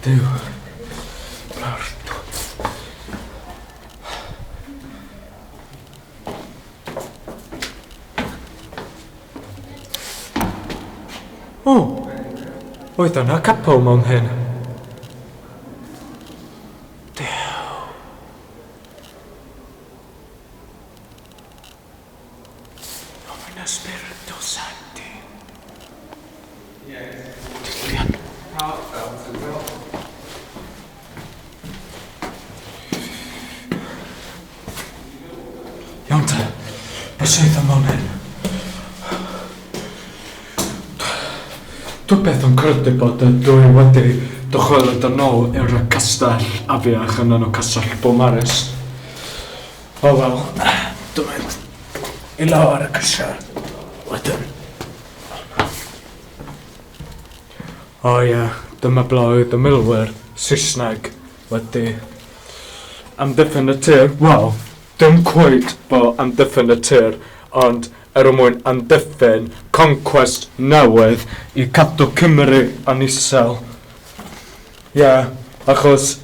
Duw. O, oedd yna capel mewn hyn. Spirito Santi. Dillian. Iawn te, beth sydd am hwn hyn? Dwi beth yn credu bod dwi wedi dychwelyd yn ôl i'r castell afiach yn enw Castell Biwmares. O wel, dwi'n mynd i lawr ar y cysio. Wedyn. O ie, dyma blwydd y milwyr Saesneg wedi amddiffyn y tir. Wel, dim cweit bod amddiffyn y tir, ond mwyn amddiffyn conquest newydd i cadw Cymru yn isel. Ie, achos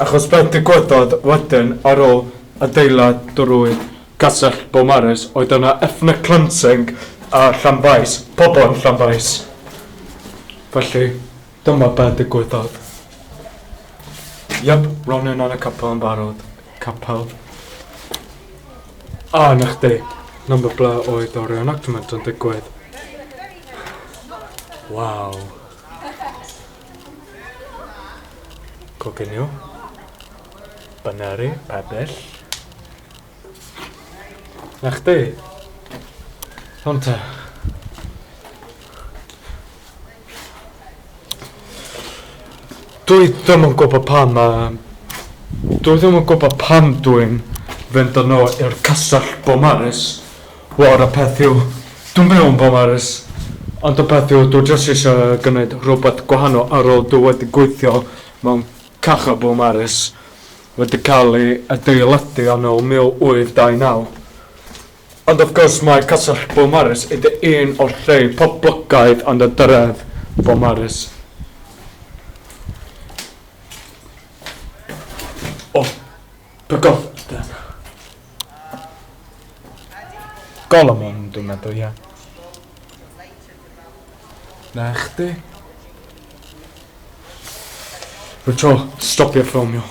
beth digwyddodd wedyn ar ôl adeiladu'r Castell Biwmares oedd yna ethnic clensing a Llanfaes, pobl yn Llanfaes. Felly, dyma beth digwyddodd. Iep, Ronin yn y capel yn barod. Capel. A, na chdi. Number ble oedd o'r reenactment yn digwydd. Waw. Coginio. Baneri, Capel. Na chdi. Hwn te. Dwi ddim yn gwybod pam dwi'n fynd yn ôl i'r Castell Biwmares. Wel, y peth yw, dwi'n mewn Biwmares, ond y peth yw, dwi jyst eisiau gwneud rhywbeth gwahanol ar ôl dwi wedi gweithio mewn Castell Biwmares wedi cael ei adeiladu yn ôl 1829. Ond of gwrs mae Castell Biwmares ydy un o'r lle poblogaidd yn y dref Biwmares. O, Pygolden. Golomon, dwi'n meddwl, ie. Na chdi. Rwy tro, stopio ffilmio.